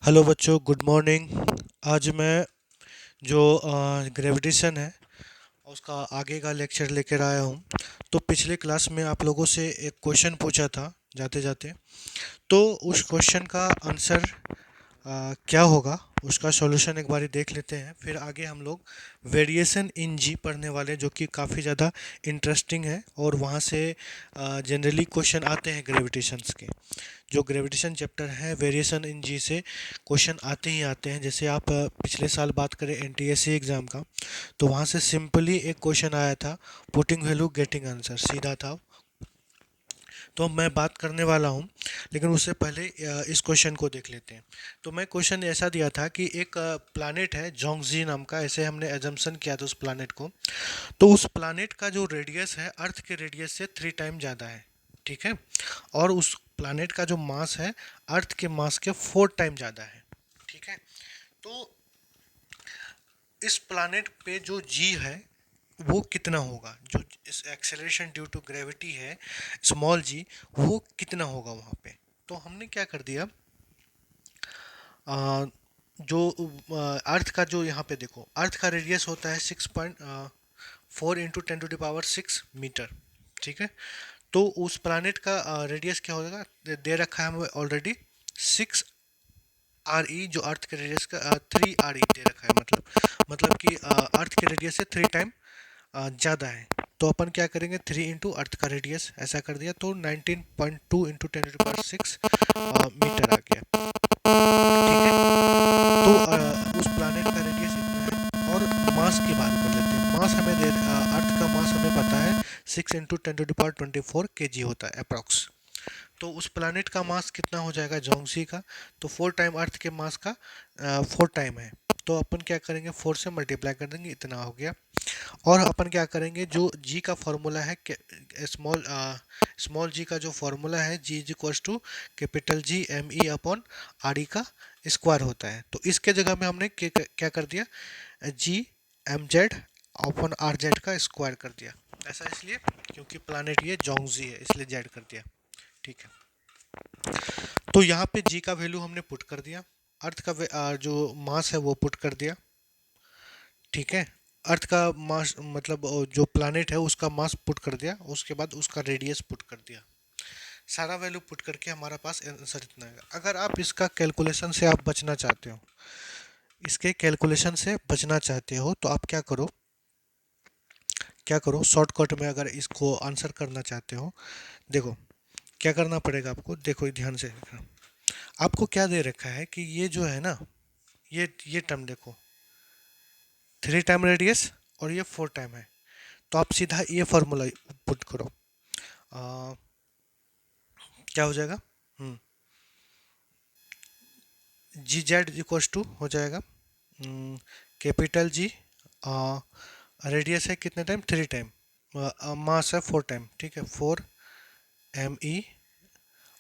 Hello बच्चों, good morning. आज मैं जो ग्रेविटेशन है उसका आगे का लेक्चर लेकर आया हूँ। तो पिछले क्लास में आप लोगों से एक क्वेश्चन पूछा था जाते जाते। तो उस क्वेश्चन का आंसर क्या होगा, उसका सॉल्यूशन एक बारी देख लेते हैं, फिर आगे हम लोग वेरिएशन इन जी पढ़ने वाले हैं, जो कि काफ़ी ज़्यादा इंटरेस्टिंग है और वहाँ से जनरली क्वेश्चन आते हैं ग्रेविटेशंस के। जो ग्रेविटेशन चैप्टर है वेरिएशन इन जी से क्वेश्चन आते ही आते हैं। जैसे आप पिछले साल बात करें एनटीएससी एग्ज़ाम का, तो वहाँ से सिंपली एक क्वेश्चन आया था, पुटिंग वैल्यू गेटिंग आंसर, सीधा था। तो मैं बात करने वाला हूँ, लेकिन उससे पहले इस क्वेश्चन को देख लेते हैं। तो मैं क्वेश्चन ऐसा दिया था कि एक प्लानट है जोंगजी नाम का, ऐसे हमने एजम्पशन किया था उस प्लानट को। तो उस प्लानट का जो रेडियस है अर्थ के रेडियस से 3 टाइम ज़्यादा है, ठीक है। और उस प्लानट का जो मास है अर्थ के मास के 4 टाइम ज़्यादा है, ठीक है। तो इस प्लानट पे जो जी है वो कितना होगा, जो इस एक्सेलरेशन ड्यू टू ग्रेविटी है स्मॉल जी, वो कितना होगा वहाँ पे। तो हमने क्या कर दिया, जो अर्थ का जो यहाँ पे देखो, अर्थ का रेडियस होता है 6.4 × 10⁻⁶ मीटर, ठीक है। तो उस प्लानट का रेडियस क्या होगा, दे रखा है हमें ऑलरेडी 6 RE, जो अर्थ के रेडियस का 3 RE दे रखा है, मतलब कि अर्थ के रेडियस से 3 टाइम ज़्यादा है। तो अपन क्या करेंगे, 3 इंटू अर्थ का रेडियस ऐसा कर दिया, तो 19.2 × 10⁻⁶ मीटर आ गया, ठीक है। तो उस प्लानट का रेडियस इतना है। और मास की बात कर लेते हैं। मास हमें अर्थ का मास हमें पता है 6 × 10⁻24 kg होता है अप्रॉक्स। तो उस प्लानट का मास कितना हो जाएगा जोंगसी का, तो 4 टाइम अर्थ के मास का 4 टाइम है। तो अपन क्या करेंगे, 4 से मल्टीप्लाई कर देंगे, इतना हो गया। और अपन क्या करेंगे, जो जी का फॉर्मूला है, स्मॉल स्मॉल जी का जो फॉर्मूला है, G is equals to capital G M E upon R E का स्क्वायर होता है। तो इसके जगह में हमने क्या कर दिया, G M Z upon R Z का स्क्वायर कर दिया। ऐसा इसलिए क्योंकि प्लानट ये जोंगजी है, इसलिए जेड कर दिया, ठीक है। तो यहाँ पे जी का वैल्यू हमने पुट कर दिया, अर्थ का जो मास है वो पुट कर दिया, ठीक है। अर्थ का मास मतलब जो प्लानट है उसका मास पुट कर दिया, उसके बाद उसका रेडियस पुट कर दिया। सारा वैल्यू पुट करके हमारा पास आंसर इतना है। अगर आप इसका कैलकुलेशन से आप बचना चाहते हो, इसके कैलकुलेशन से बचना चाहते हो, तो आप क्या करो शॉर्टकट में, अगर इसको आंसर करना चाहते हो, देखो क्या करना पड़ेगा आपको, देखो ध्यान से देखना। आपको क्या दे रखा है कि ये जो है ना, ये टर्म देखो, 3 टाइम रेडियस और ये 4 टाइम है। तो आप सीधा ये फॉर्मूला पुट करो, आ, क्या हो जाएगा, जी जेड इक्वल्स टू हो जाएगा कैपिटल जी, रेडियस है कितने टाइम, 3 टाइम, मास है 4 टाइम, ठीक है, 4 ME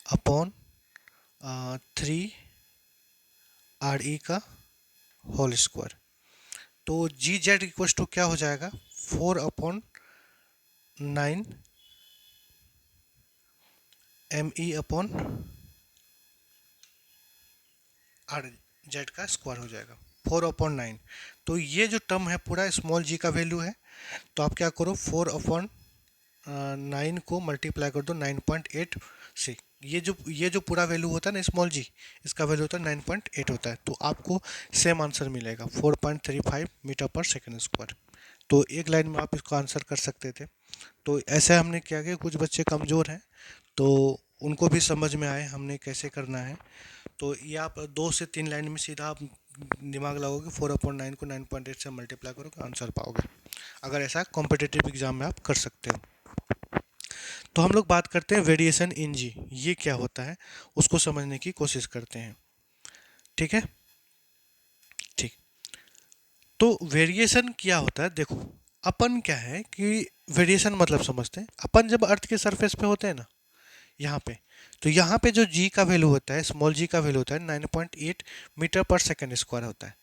अपॉन 3 RE का होल स्क्वायर। तो जी जेड इक्वल्स टू क्या हो जाएगा, 4/9 ME अपॉन आर जेड का स्क्वायर हो जाएगा, 4/9। तो ये जो टर्म है पूरा स्मॉल जी का वैल्यू है। तो आप क्या करो, 4/9 को मल्टीप्लाई कर दो 9.8 से। ये जो पूरा वैल्यू होता है ना स्मॉल जी, इसका वैल्यू होता है 9.8 होता है। तो आपको सेम आंसर मिलेगा 4.35 मीटर पर सेकेंड स्क्वायर। तो एक लाइन में आप इसको आंसर कर सकते थे। तो ऐसे हमने किया कि कुछ बच्चे कमज़ोर हैं, तो उनको भी समझ में आए हमने कैसे करना है। तो ये आप 2 से 3 लाइन में सीधा आप दिमाग लगाओगे, 4/9 को 9.8 से मल्टीप्लाई करोगे, आंसर पाओगे। अगर ऐसा कॉम्पिटिटिव एग्जाम में आप कर सकते हो। तो हम लोग बात करते हैं वेरिएशन इन जी, ये क्या होता है उसको समझने की कोशिश करते हैं, ठीक है। ठीक। तो वेरिएशन क्या होता है, देखो अपन क्या है कि वेरिएशन मतलब समझते हैं, अपन जब अर्थ के सरफेस पे होते हैं ना, यहाँ पे, तो यहाँ पे जो जी का वैल्यू होता है, स्मॉल जी का वैल्यू होता है 9.8 मीटर पर सेकेंड स्क्वायर होता है।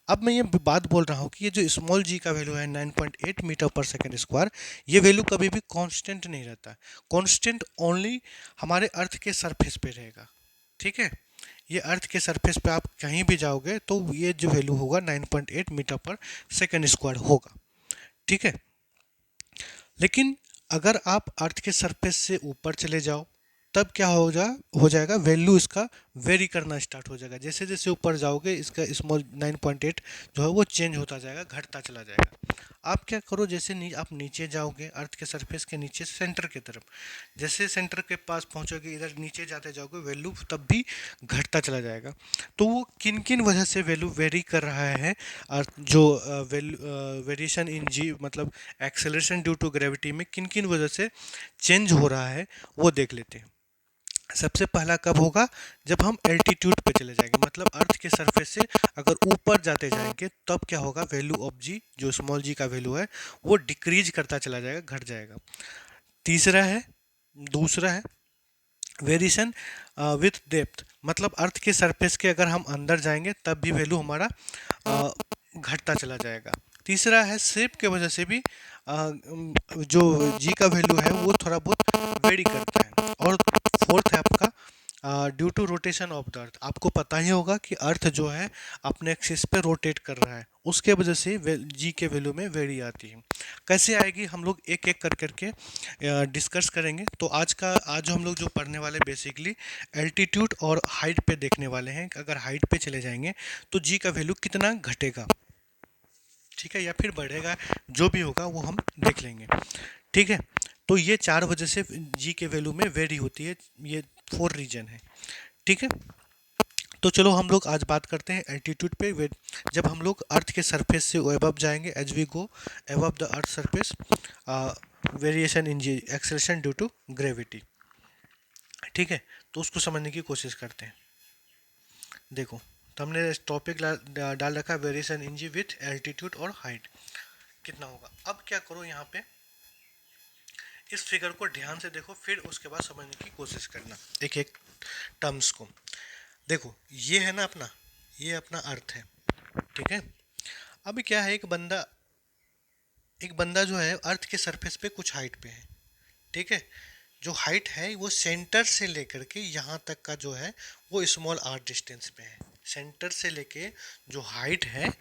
अब मैं ये बात बोल रहा हूँ कि ये जो स्मॉल जी का वैल्यू है 9.8 मीटर पर सेकेंड स्क्वायर, ये वैल्यू कभी भी कांस्टेंट नहीं रहता है। कांस्टेंट ओनली हमारे अर्थ के सरफेस पे रहेगा, ठीक है। ये अर्थ के सरफेस पे आप कहीं भी जाओगे तो ये जो वैल्यू होगा 9.8 मीटर पर सेकेंड स्क्वायर होगा। ठीक है। लेकिन अगर आप अर्थ के सरफेस से ऊपर चले जाओ तब क्या हो जाएगा, वैल्यू इसका वेरी करना स्टार्ट हो जाएगा। जैसे जैसे ऊपर जाओगे इसका स्मॉल 9.8 जो है वो चेंज होता जाएगा, घटता चला जाएगा। आप क्या करो, जैसे आप नीचे जाओगे अर्थ के सरफेस के नीचे सेंटर की तरफ, जैसे सेंटर के पास पहुंचोगे इधर नीचे जाते जाओगे वैल्यू तब भी घटता चला जाएगा। तो वो किन किन वजह से वैल्यू वेरी कर रहा है, और जो वेरिएशन इन जी मतलब एक्सेलरेशन ड्यू टू ग्रेविटी में किन किन वजह से चेंज हो रहा है वो देख लेते हैं। सबसे पहला कब होगा, जब हम एल्टीट्यूड पे चले जाएंगे, मतलब अर्थ के सरफेस से अगर ऊपर जाते जाएंगे तब क्या होगा, वैल्यू ऑफ जी जो स्मॉल जी का वैल्यू है वो डिक्रीज करता चला जाएगा, घट जाएगा। तीसरा है, दूसरा है वेरिएशन विथ डेप्थ, मतलब अर्थ के सरफेस के अगर हम अंदर जाएंगे तब भी वैल्यू हमारा घटता चला जाएगा। तीसरा है शेप के वजह से भी जो जी का वैल्यू है वो थोड़ा बहुत वेरी करता है। और फोर्थ है आपका due to rotation of the earth. आपको पता ही होगा कि अर्थ जो है अपने एक्सिस पे रोटेट कर रहा है, उसके वजह से जी के वैल्यू में वेरी आती है। कैसे आएगी हम लोग एक एक कर करके डिस्कस करेंगे। तो आज हम लोग जो पढ़ने वाले बेसिकली एल्टीट्यूड और हाइट पे देखने वाले हैं कि अगर हाइट पे चले जाएंगे तो जी का वैल्यू कितना घटेगा, ठीक है, या फिर बढ़ेगा, जो भी होगा वो हम देख लेंगे। ठीक है। तो ये चार वजह से जी के वैल्यू में वेरी होती है, ये 4 रीजन है। ठीक है। तो चलो हम लोग आज बात करते हैं एल्टीट्यूड पे। जब हम लोग अर्थ के सरफेस से अबव जाएंगे, as we go above the earth surface, variation in G acceleration due to gravity. ठीक है। तो उसको समझने की कोशिश करते हैं। देखो, तो हमने टॉपिक डाल रखा है variation in G with altitude और हाइट कितना होगा। अब क्या करो, यहाँ पे इस फिगर को ध्यान से देखो, फिर उसके बाद समझने की कोशिश करना एक एक टर्म्स को। देखो, ये है ना अपना, ये अपना अर्थ है। ठीक है। अभी क्या है, एक बंदा जो है अर्थ के सरफेस पे कुछ हाइट पे है। ठीक है। जो हाइट है वो सेंटर से लेकर के यहाँ तक का जो है वो स्मॉल आर डिस्टेंस पे है। सेंटर से लेके जो हाइट है,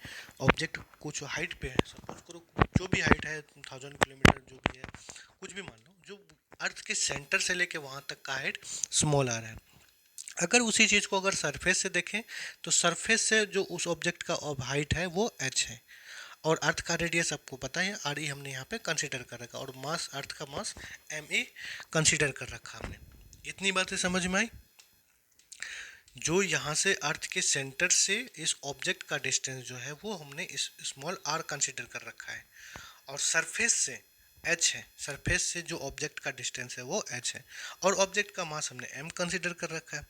ऑब्जेक्ट कुछ हाइट पे है, सपोज करो जो भी हाइट है 1000 किलोमीटर जो भी है, कुछ भी मान लो, जो अर्थ के सेंटर से लेके वहाँ तक का हाइट स्मॉल आर है। अगर उसी चीज़ को अगर सरफेस से देखें तो सरफेस से जो उस ऑब्जेक्ट का हाइट है वो एच है, और अर्थ का रेडियस आपको पता है आर ई हमने यहाँ पे कंसीडर कर रखा, और मास, अर्थ का मास एम ए कंसीडर कर रखा हमने। इतनी बातें समझ में आई। जो यहाँ से अर्थ के सेंटर से इस ऑब्जेक्ट का डिस्टेंस जो है वो हमने इस स्मॉल आर कंसीडर कर रखा है, और सरफेस से एच है, सरफेस से जो ऑब्जेक्ट का डिस्टेंस है वो एच है, और ऑब्जेक्ट का मास हमने एम कंसीडर कर रखा है।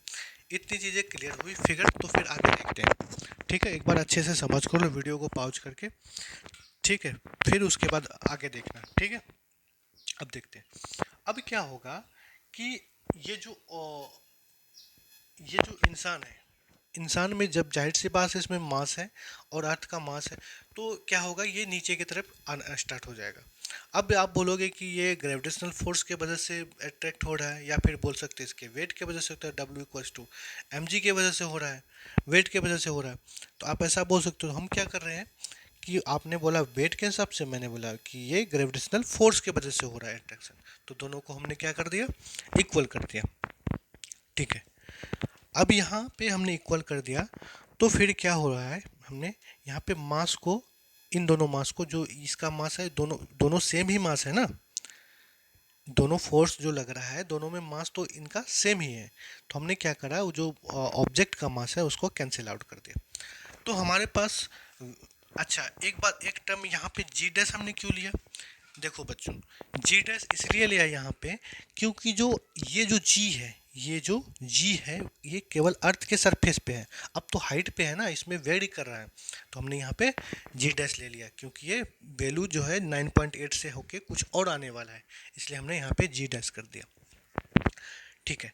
इतनी चीज़ें क्लियर हुई फिगर, तो फिर आगे देखते हैं। ठीक है, एक बार अच्छे से समझ कर लो वीडियो को पॉज करके। ठीक है। फिर उसके बाद आगे देखना। ठीक है। अब देखते हैं अब क्या होगा कि ये जो ये जो इंसान है, इंसान में जब जाहिर सी बात है इसमें मास है और अर्थ का मास है, तो क्या होगा, ये नीचे की तरफ आना स्टार्ट हो जाएगा। अब आप बोलोगे कि ये ग्रेविटेशनल फोर्स के वजह से अट्रैक्ट हो रहा है, या फिर बोल सकते हैं इसके वेट के वजह से होता है, W equals to M G के वजह से हो रहा है, वेट के वजह से हो रहा है। तो आप ऐसा बोल सकते हो। हम क्या कर रहे हैं कि आपने बोला वेट के हिसाब से, मैंने बोला कि ये ग्रेविटेशनल फोर्स के वजह से हो रहा है अट्रैक्शन, तो दोनों को हमने क्या कर दिया, इक्वल कर दिया। ठीक है। अब यहाँ पे हमने इक्वल कर दिया, तो फिर क्या हो रहा है, हमने यहाँ पे मास को, इन दोनों मास को, जो इसका मास है, दोनों दोनों सेम ही मास है ना, दोनों फोर्स जो लग रहा है दोनों में मास तो इनका सेम ही है। तो हमने क्या करा, वो जो ऑब्जेक्ट का मास है उसको कैंसिल आउट कर दिया। तो हमारे पास, अच्छा एक बात, एक टर्म यहाँ पे जी डैश हमने क्यों लिया, देखो बच्चों, जी डैश इसलिए लिया यहाँ पे क्योंकि जो ये जो जी है, ये जो जी है ये केवल अर्थ के सरफेस पे है। अब तो हाइट पे है ना, इसमें वेरी कर रहा है, तो हमने यहाँ पे जी डैश ले लिया, क्योंकि ये वैल्यू जो है 9.8 से होके कुछ और आने वाला है, इसलिए हमने यहाँ पे जी डैश कर दिया। ठीक है।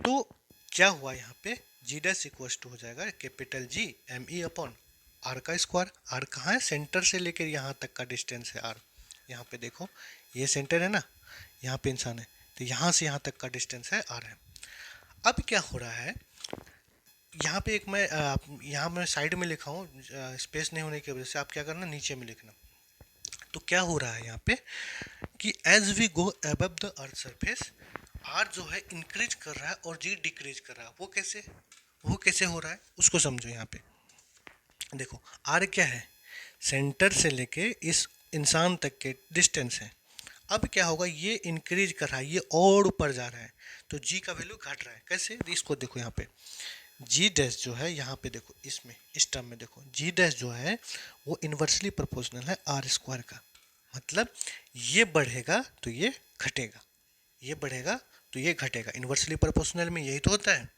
तो क्या हुआ यहाँ पे, जी डैश इक्वल्स टू हो जाएगा capital G M E upon R का स्क्वायर। आर कहाँ है, सेंटर से लेकर यहाँ तक का डिस्टेंस है आर। यहाँ पे देखो, ये सेंटर है ना, यहाँ पे इंसान है, तो यहाँ से यहाँ तक का डिस्टेंस है आर है। अब क्या हो रहा है, यहाँ पे एक मैं यहाँ मैं साइड में लिखा हूँ, स्पेस नहीं होने की वजह से आप क्या करना, नीचे में लिखना। तो क्या हो रहा है यहाँ पे कि as we go above the earth surface, R जो है इंक्रीज कर रहा है और जी डिक्रीज कर रहा है। वो कैसे हो रहा है उसको समझो। यहाँ पे देखो, आर क्या है, सेंटर से लेके इस इंसान तक के डिस्टेंस है। अब क्या होगा, ये इंक्रीज कर रहा है, ये और ऊपर जा रहा है, तो जी का वैल्यू घट रहा है। कैसे, इसको देखो यहाँ पे, जी डैश जो है यहाँ पे देखो, इसमें इस टर्म में देखो, जी डैश जो है वो इन्वर्सली प्रोपोर्शनल है आर स्क्वायर का। मतलब ये बढ़ेगा तो ये घटेगा, ये बढ़ेगा तो ये घटेगा। इन्वर्सली प्रोपोर्शनल में यही तो होता है,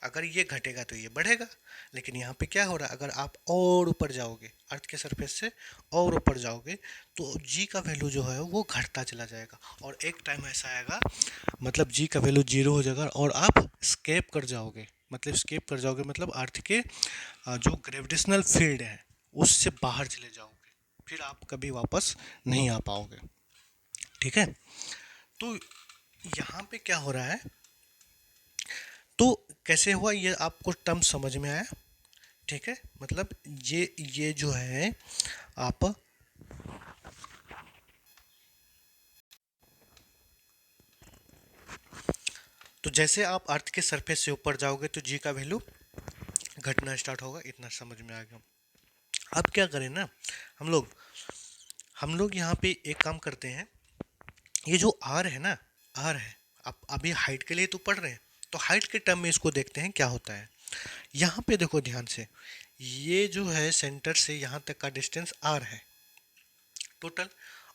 अगर ये घटेगा तो ये बढ़ेगा। लेकिन यहाँ पे क्या हो रहा है, अगर आप और ऊपर जाओगे, अर्थ के सरफेस से और ऊपर जाओगे, तो जी का वैल्यू जो है वो घटता चला जाएगा, और एक टाइम ऐसा आएगा, मतलब जी का वैल्यू जीरो हो जाएगा और आप स्केप कर जाओगे। मतलब स्केप कर जाओगे मतलब अर्थ के जो ग्रेविटेशनल फील्ड है उससे बाहर चले जाओगे, फिर आप कभी वापस नहीं आ पाओगे। ठीक है, तो यहाँ पे क्या हो रहा है, तो कैसे हुआ ये आपको टर्म समझ में आया। ठीक है, मतलब ये जो है आप, तो जैसे आप अर्थ के सरफेस से ऊपर जाओगे तो जी का वैल्यू घटना स्टार्ट होगा। इतना समझ में आ गया। अब क्या करें ना, हम लोग हम लोग यहाँ पे एक काम करते हैं, ये जो आर है ना, आर है, आप अभी हाइट के लिए तो पढ़ रहे हैं, तो हाइट के टर्म में इसको देखते हैं क्या होता है। यहाँ पे देखो ध्यान से, ये जो है सेंटर से यहाँ तक का डिस्टेंस आर है टोटल,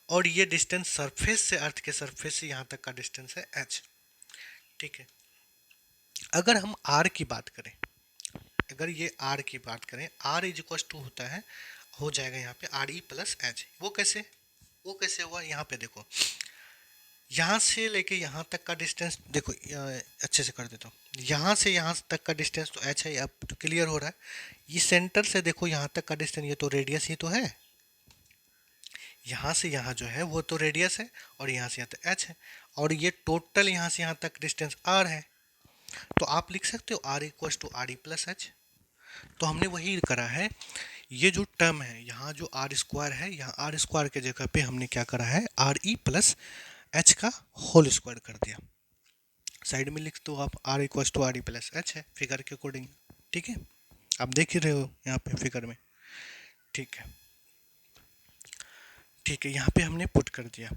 और ये डिस्टेंस सरफेस से, अर्थ के सरफेस से यहाँ तक का डिस्टेंस है एच। ठीक है, अगर हम आर की बात करें, अगर ये आर की बात करें, आर इज इक्वल टू होता है, हो जाएगा यहाँ पे आर ई प्लस एच। वो कैसे हुआ, यहाँ पे देखो, यहाँ से लेके यहाँ तक का डिस्टेंस देखो, अच्छे से कर देता हूँ, यहाँ से यहाँ तक का डिस्टेंस तो एच है, अब तो क्लियर हो रहा है। ये सेंटर से देखो यहाँ तक का डिस्टेंस, ये तो रेडियस ही तो है, यहाँ से यहाँ जो है वो तो रेडियस है, और यहाँ से यहाँ तक एच है, और ये टोटल यहाँ से यहाँ तक डिस्टेंस आर है। तो आप लिख सकते हो R equal to R E plus H. तो हमने वही करा है, ये जो टर्म है यहाँ जो आर स्क्वायर है, यहाँ आर स्क्वायर के जगह पे हमने क्या करा है, आर ई प्लस एच का होल स्क्वायर कर दिया। साइड में लिख दो आप, R equal to R E plus H है फिगर के अकॉर्डिंग। ठीक है, आप देख ही रहे हो यहाँ पे फिगर में। ठीक है, ठीक है, यहाँ पे हमने पुट कर दिया।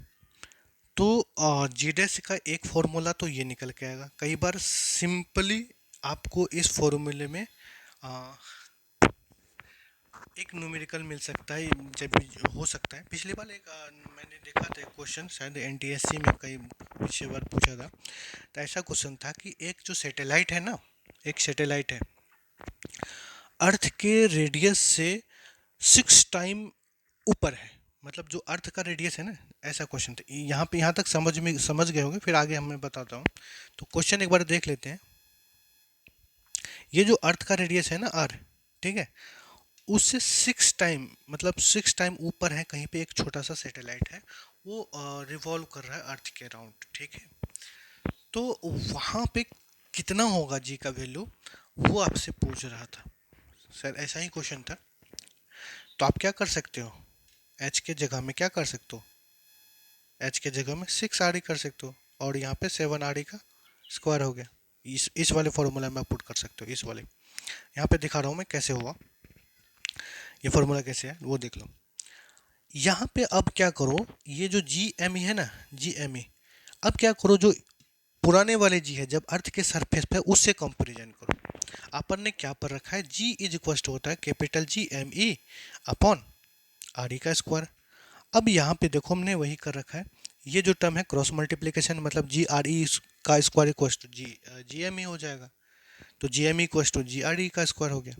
तो जी डैश का एक फॉर्मूला तो ये निकल के आएगा। कई बार सिंपली आपको इस फॉर्मूले में आ, एक न्यूमेरिकल मिल सकता है, जब हो सकता है। पिछली बार एक मैंने देखा था एक क्वेश्चन, शायद एनटीएससी में कई पिछली बार पूछा था, तो ऐसा क्वेश्चन था कि एक जो सैटेलाइट है ना, एक सैटेलाइट है, अर्थ के रेडियस से 6 टाइम ऊपर है, मतलब जो अर्थ का रेडियस है ना, ऐसा क्वेश्चन था। यहाँ तक समझ गए होंगे, फिर आगे मैं बताता हूँ। तो क्वेश्चन एक बार देख लेते हैं। ये जो अर्थ का रेडियस है ना आर, ठीक है, उससे 6 टाइम, मतलब 6 टाइम ऊपर है कहीं पे एक छोटा सा सैटेलाइट है, वो रिवॉल्व कर रहा है अर्थ के अराउंड। ठीक है, तो वहाँ पे कितना होगा जी का वैल्यू, वो आपसे पूछ रहा था। सर ऐसा ही क्वेश्चन था। तो आप क्या कर सकते हो, एच के जगह में क्या कर सकते हो, एच के जगह में 6 आर ई कर सकते हो, और यहाँ पे 7 आर ई का स्क्वायर हो गया। इस वाले फॉर्मूला में आप पुट कर सकते हो, इस वाले। यहाँ पे दिखा रहा हूँ मैं कैसे हुआ, ये फॉर्मूला कैसे है वो देख लो। यहाँ पे अब क्या करो, ये जो जी एम ई है ना, जी एम ई, अब क्या करो, जो पुराने वाले जी है जब अर्थ के सरफेस पे, उससे कंपेरिजन करो। अपन ने क्या पर रखा है, जी इज इक्वल टू होता है capital G M E upon R E का स्क्वायर। अब यहाँ पे देखो हमने वही कर रखा है, ये जो टर्म है क्रॉस मल्टीप्लिकेशन, मतलब जी आर ई का square equal to G M E हो जाएगा। तो G M E equal to G R E का स्क्वायर हो गया।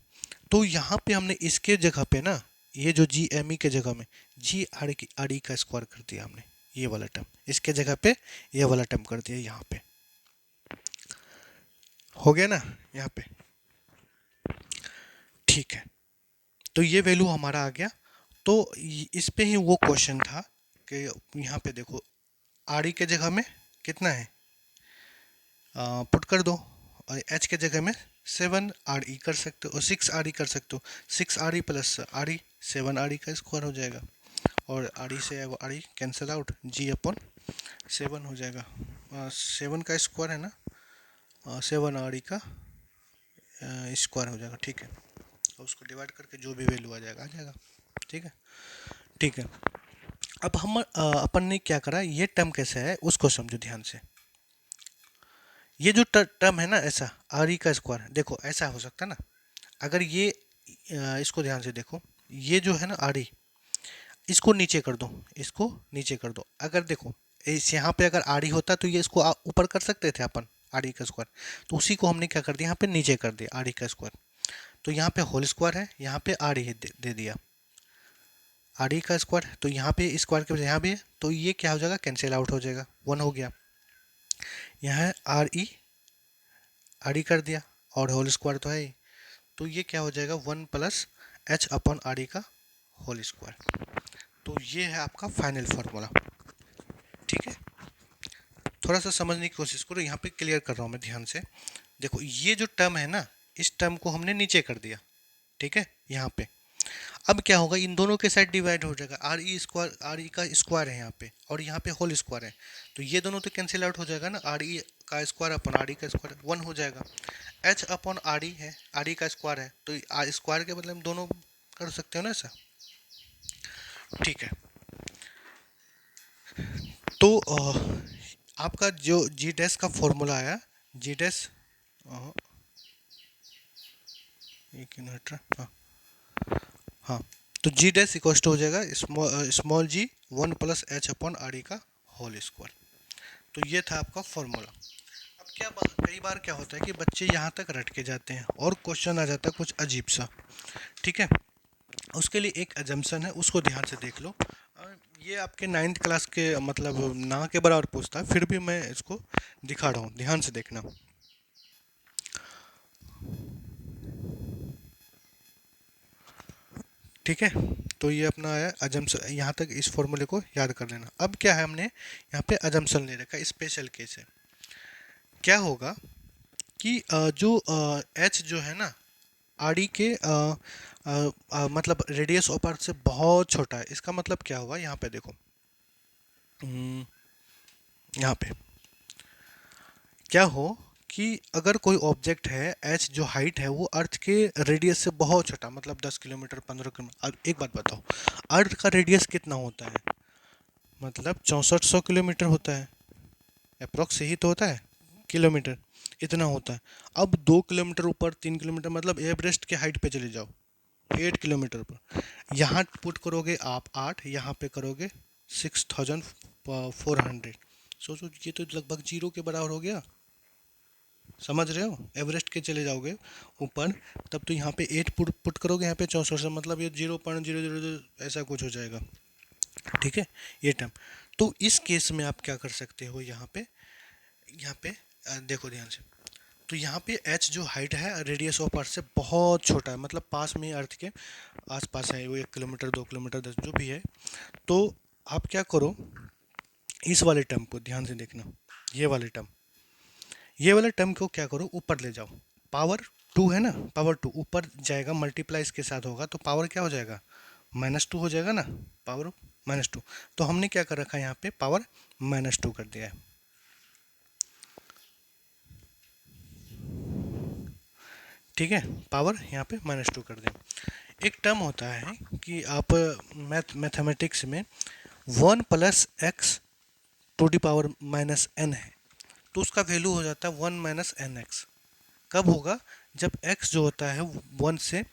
तो यहाँ पे हमने इसके जगह पे ना, ये जो जी एम ई के जगह में जी आर ई का स्क्वायर कर दिया हमने, ये वाला टर्म इसके जगह पे ये वाला टर्म कर दिया यहाँ पे। हो गया ना यहाँ पे। ठीक है, तो ये वैल्यू हमारा आ गया। तो इस पे ही वो क्वेश्चन था कि यहाँ पे देखो, आर ई के जगह में कितना है, पुट कर दो, और एच के जगह में सेवन आर ई कर सकते हो और सिक्स आर ई कर सकते हो। Six are E plus R E, seven are E का स्क्वायर हो जाएगा और आर ई से आर ई कैंसिल आउट, जी अपॉन सेवन हो जाएगा। सेवन का स्क्वायर है ना, सेवन आर ई का स्क्वायर हो जाएगा, ठीक है। और उसको डिवाइड करके जो भी वैल्यू आ जाएगा, ठीक है। ठीक है, अब हम अपन ने क्या करा, ये टर्म कैसे है उसको समझो ध्यान से। ये जो टर्म है ना ऐसा, आर ई का स्क्वायर, देखो ऐसा हो सकता है ना, अगर ये इसको ध्यान से देखो, ये जो है ना आर ई, इसको नीचे कर दो, इसको नीचे कर दो। अगर देखो इस यहाँ पे अगर आर ई होता तो ये इसको ऊपर कर सकते थे अपन, आर ई का स्क्वायर, तो उसी को हमने क्या कर दिया यहाँ पे नीचे कर दिया आर ई का स्क्वायर। तो यहाँ पे होल स्क्वायर है, यहाँ पे आर ई दे दिया, आर ई का स्क्वायर, तो यहाँ पे स्क्वायर के बजाय यहाँ भी है, तो ये क्या हो जाएगा, कैंसिल आउट हो जाएगा, वन हो गया। यहाँ है आर ई कर दिया और होल स्क्वायर तो है ही, तो ये क्या हो जाएगा, one plus H upon R E का होल स्क्वायर। तो ये है आपका फाइनल फार्मूला, ठीक है। थोड़ा सा समझने की कोशिश करो, यहाँ पे क्लियर कर रहा हूँ मैं ध्यान से। देखो ये जो टर्म है ना, इस टर्म को हमने नीचे कर दिया, ठीक है। यहाँ पे अब क्या होगा, इन दोनों के साथ डिवाइड हो जाएगा, R E square, are E का स्क्वायर है यहाँ पे और यहाँ पे होल स्क्वायर है, तो ये दोनों तो कैंसिल आउट हो जाएगा ना, आर ई का स्क्वायर अपॉन आर ई का स्क्वायर वन हो जाएगा। एच अपॉन आर ई है, आर ई का स्क्वायर है, तो स्क्वायर के बदले में दोनों कर सकते हो ना ऐसा, ठीक है। तो आपका जो जी डैश का फॉर्मूला आया, जी डैश, एक मिनट, हाँ हाँ, तो जी डैश इक्वल टू हो जाएगा small G one plus H upon R E का होल स्क्वायर। तो ये था आपका फॉर्मूला। अब कई बार क्या होता है कि बच्चे यहाँ तक रट के जाते हैं और क्वेश्चन आ जाता है कुछ अजीब सा, ठीक है। उसके लिए एक एजम्पशन है, उसको ध्यान से देख लो। ये आपके नाइन्थ क्लास के मतलब ना के बराबर पूछता है, फिर भी मैं इसको दिखा रहा हूँ, ध्यान से देखना, ठीक है। तो ये अपना है अजम्पशन, यहाँ तक इस फॉर्मूले को याद कर लेना। अब क्या है, हमने यहाँ पे अजम्पशन ले रखा है, स्पेशल केस है। क्या होगा कि जो एच जो है ना, आर ई के मतलब रेडियस ऑफ अर्थ से बहुत छोटा है। इसका मतलब क्या हुआ, यहाँ पे देखो, यहाँ पे क्या हो कि अगर कोई ऑब्जेक्ट है, एच जो हाइट है वो अर्थ के रेडियस से बहुत छोटा, मतलब 10 किलोमीटर, 15 किलोमीटर। अब एक बात बताओ, अर्थ का रेडियस कितना होता है, मतलब 6400 किलोमीटर होता है, अप्रोक्स यही तो होता है, किलोमीटर इतना होता है। अब 2 किलोमीटर ऊपर, 3 किलोमीटर, मतलब एवरेस्ट के हाइट पे चले जाओ, 8 किलोमीटर पर, यहाँ पुट करोगे आप 8, यहाँ पे करोगे 6400। सोचो, ये तो लगभग जीरो के बराबर हो गया, समझ रहे हो। एवरेस्ट के चले जाओगे ऊपर, तब तो यहाँ पे 8 पुट पुट करोगे, यहाँ पे 64 से, मतलब ये 0.000 ऐसा कुछ हो जाएगा, ठीक है, ये टर्म। तो इस केस में आप क्या कर सकते हो, यहाँ पे देखो ध्यान से। तो यहाँ पे एच जो हाइट है रेडियस ऑफ अर्थ से बहुत छोटा है, मतलब पास में अर्थ के आसपास है वो, 1 किलोमीटर, 2 किलोमीटर, 10 जो भी है। तो आप क्या करो, इस वाले टर्म को ध्यान से देखना, ये वाले टर्म, ये वाले टर्म को क्या करो, ऊपर ले जाओ। पावर टू है ना, पावर टू ऊपर जाएगा, मल्टीप्लाई इसके साथ होगा, तो पावर क्या हो जाएगा, -2 हो जाएगा ना, पावर -2। तो हमने क्या कर रखा है, यहाँ पे पावर -2 कर दिया है, ठीक है। पावर यहाँ पे -2 कर दें। एक टर्म होता है कि आप मैथमेटिक्स में 1 + x⁻⁻n है, तो उसका वैल्यू हो जाता है 1 - nx। कब होगा, जब x जो होता है 1 से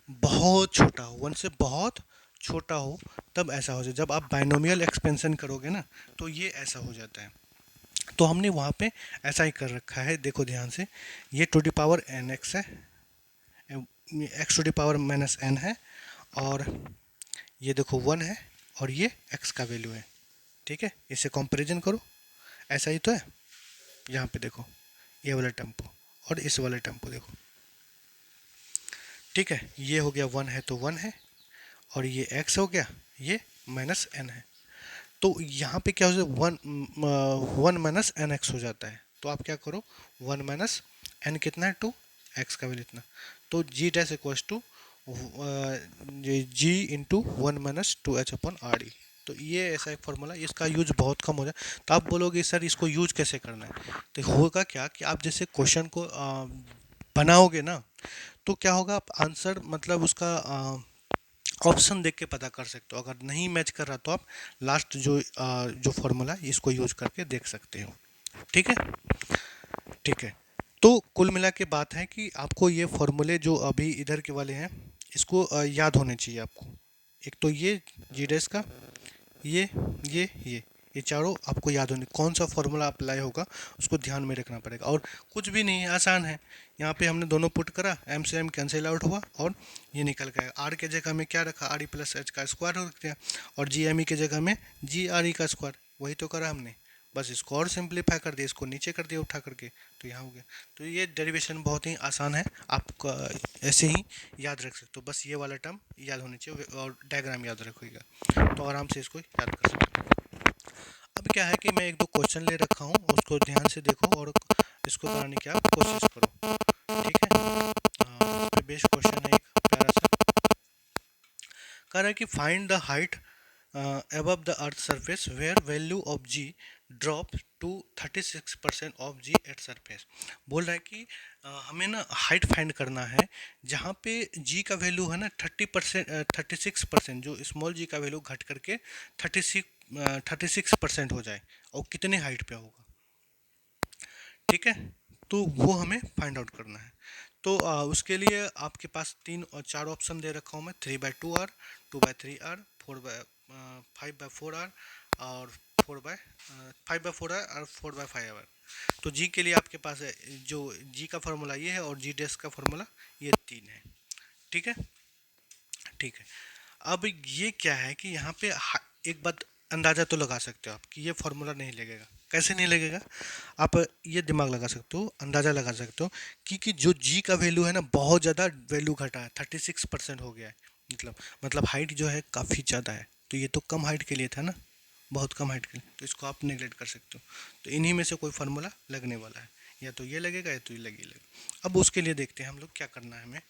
बहुत छोटा हो, 1 से बहुत छोटा हो, तब ऐसा हो जाए। जब आप बाइनोमियल एक्सपेंशन करोगे ना, तो ये ऐसा हो जाता है। तो हमने वहाँ पे ऐसा ही कर रखा है, देखो ध्यान से, ये टू द पावर nx है, x⁻⁻n है, और ये देखो 1 है, और ये x का वैल्यू है, ठीक है। इसे कंपैरिजन करो, ऐसा ही तो है। यहाँ पे देखो, ये वाला टेम्पो और इस वाले टेम्पो देखो, ठीक है। ये हो गया 1 है तो 1 है, और ये x हो गया, ये -n है। तो यहाँ पे क्या हो जाता है, 1 - nx हो जाता है। तो आप क्या करो, 1 - n कितना है, 2, एक्स का वैल्यू इतना, तो G dash equals to G into 1 - 2h/RE। तो ये ऐसा एक फॉर्मूला, इसका यूज बहुत कम हो जाए। तो आप बोलोगे सर इसको यूज कैसे करना है, तो होगा क्या कि आप जैसे क्वेश्चन को बनाओगे ना, तो क्या होगा, आप आंसर मतलब उसका ऑप्शन देख के पता कर सकते हो। अगर नहीं मैच कर रहा तो आप लास्ट जो फॉर्मूला इसको यूज करके देख सकते हो। ठीक है, ठीक है। तो कुल मिला के बात है कि आपको ये फॉर्मूले जो अभी इधर के वाले हैं, इसको याद होने चाहिए आपको। एक तो ये जी डैश का, ये ये ये चारों आपको याद होने, कौन सा फॉर्मूला अप्लाई होगा उसको ध्यान में रखना पड़ेगा। और कुछ भी नहीं है, आसान है। यहाँ पे हमने दोनों पुट करा, एम से एम कैंसिल आउट हुआ और ये निकल गया। आर के जगह में क्या रखा, आर ई प्लस एच का स्क्वायर रख दिया, और जी एम ई के जगह में जी आर ई का स्क्वायर, वही तो करा हमने। बस इसको और सिंप्लीफाई कर दिया, इसको नीचे कर दिया उठा करके, तो यहाँ हो गया। तो ये डेरिवेशन बहुत ही आसान है, आप ऐसे ही याद रख सकते हो। बस ये वाला टर्म याद होनी चाहिए और डायग्राम याद रखिएगा, तो आराम से इसको याद कर सकते हो। अब क्या है कि मैं एक दो क्वेश्चन ले रखा हूँ, उसको ध्यान से देखो और इसको बनाने की आप कोशिश करो। ठीक है, इस पे बेस्ट क्वेश्चन है एक प्यारा सा। कह रहा है कि find the height above the earth surface where value of g drop to 36% of g at surface। बोल रहा है कि हमें ना हाइट फाइंड करना है जहाँ पे g का वैल्यू है ना 30%, 36%, जो स्मॉल g का वैल्यू घट करके 36% हो जाए, और कितने हाइट पे होगा। ठीक है, तो वो हमें फाइंड आउट करना है। तो उसके लिए आपके पास तीन और चार ऑप्शन दे रखा हूँ मैं, 3/2 आर, 2/3 आर, 5/4 आर, और 5/4 आर और 4/5 आर। तो जी के लिए आपके पास है, जो जी का फार्मूला ये है और जी डैश का फार्मूला ये तीन है। ठीक है, ठीक है। अब ये क्या है कि यहाँ पे एक बात अंदाज़ा तो लगा सकते हो आप कि ये फार्मूला नहीं लगेगा। कैसे नहीं लगेगा, आप ये दिमाग लगा सकते हो, अंदाज़ा लगा सकते हो कि जो जी का वैल्यू है ना, बहुत ज़्यादा वैल्यू घटा है, 36% हो गया है। मतलब हाइट जो है काफ़ी ज़्यादा है, तो ये तो कम हाइट के लिए था ना, बहुत कम हाइट के लिए, तो इसको आप नेगलेक्ट कर सकते हो। तो इन्हीं में से कोई फार्मूला लगने वाला है, या तो ये लगेगा या तो ये लगेगा। अब उसके लिए देखते हैं हम लोग क्या करना है। हमें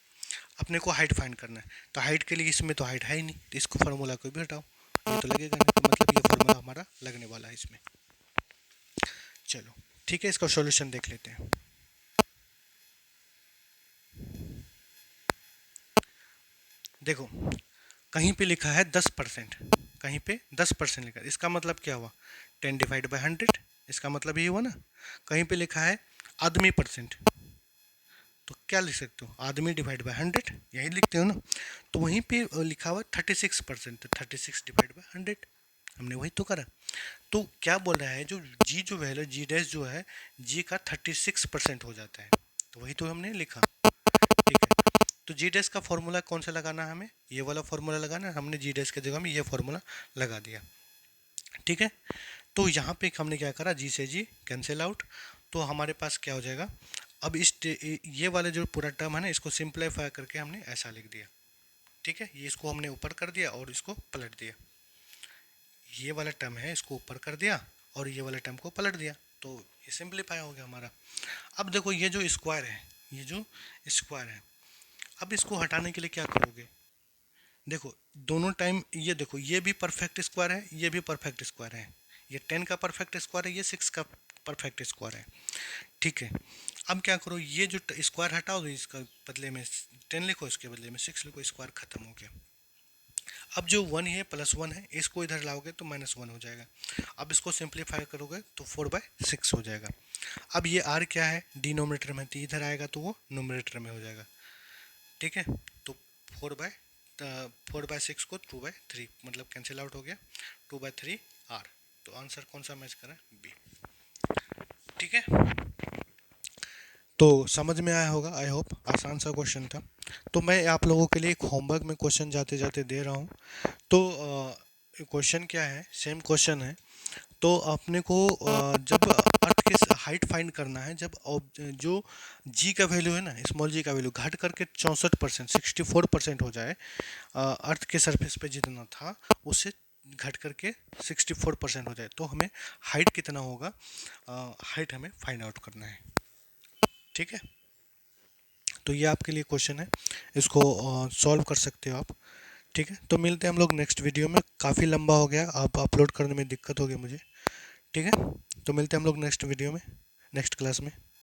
अपने को हाइट फाइंड करना है, तो हाइट के लिए इसमें तो हाइट है ही नहीं, तो इसको फार्मूला को भी हटाओ, ये तो लगेगा नहीं, तो मतलब ये फार्मूला हमारा लगने वाला है इसमें। चलो ठीक है, इसका सॉल्यूशन देख लेते हैं। देखो, कहीं पे लिखा है 10%, कहीं पे 10% लिखा है, इसका मतलब क्या हुआ, 10/100, इसका मतलब ये हुआ ना। कहीं पे लिखा है आदमी परसेंट, तो क्या लिख सकते हो, आदमी डिवाइड बाय 100, यही लिखते हो ना। तो वहीं पे लिखा हुआ 36%, तो 36/100, हमने वही तो करा। तो क्या बोल रहा है, जो जी जो वैल्यू जी डैश जो है, जी का 36% हो जाता है, तो वही तो हमने लिखा। ठीक है, तो जी डैश का फॉर्मूला कौन सा लगाना है, हमें ये वाला फॉर्मूला लगाना है। हमने जी डैश के जगह में ये फॉर्मूला लगा दिया। ठीक है, तो यहाँ पे हमने क्या करा, जी से जी कैंसिल आउट, तो हमारे पास क्या हो जाएगा। अब ये वाले जो पूरा टर्म है ना, इसको सिंप्लीफाई करके हमने ऐसा लिख दिया। ठीक है, ये इसको हमने ऊपर कर दिया और इसको पलट दिया। ये वाला टर्म है इसको ऊपर कर दिया और ये वाले टर्म को पलट दिया, तो ये सिंप्लीफाई हो गया हमारा। अब देखो, ये जो स्क्वायर है, ये जो स्क्वायर है, अब इसको हटाने के लिए क्या करोगे। देखो, दोनों टाइम ये देखो, ये भी परफेक्ट स्क्वायर है, ये भी परफेक्ट स्क्वायर है। ये 10 का परफेक्ट स्क्वायर है, ये 6 का परफेक्ट स्क्वायर है। ठीक है, अब क्या करो, ये जो स्क्वायर हटाओ, तो इसका बदले में 10 लिखो, इसके बदले में 6 लिखो, स्क्वायर खत्म हो गया। अब जो 1 है +1 है, इसको इधर लाओगे तो -1 हो जाएगा। अब इसको सिंप्लीफाई करोगे तो 4/6 हो जाएगा। अब ये r क्या है, डिनोमिनेटर में, तो इधर आएगा तो वो नोमिनेटर में हो जाएगा। ठीक है, तो 4/6 को 2/3 मतलब कैंसिल आउट हो गया, 2/3 r। तो आंसर कौन सा मैच करा, बी। ठीक है, तो समझ में आया होगा, आई होप, आसान सा क्वेश्चन था। तो मैं आप लोगों के लिए एक होमवर्क में क्वेश्चन जाते जाते दे रहा हूँ। तो क्वेश्चन क्या है, सेम क्वेश्चन है। तो अपने को जब अर्थ के हाइट फाइंड करना है, जब जो जी का वैल्यू है ना, स्मॉल जी का वैल्यू घट करके 64%, 64% हो जाए, अर्थ के सरफेस पे जितना था उससे घट करके 64% हो जाए, तो हमें हाइट कितना होगा, हाइट हमें फाइंड आउट करना है। ठीक है, तो ये आपके लिए क्वेश्चन है, इसको सॉल्व कर सकते हो आप। ठीक है, तो मिलते हैं हम लोग नेक्स्ट वीडियो में। काफ़ी लंबा हो गया, आप अपलोड करने में दिक्कत होगी मुझे। ठीक है, तो मिलते हैं हम लोग नेक्स्ट वीडियो में, नेक्स्ट क्लास में।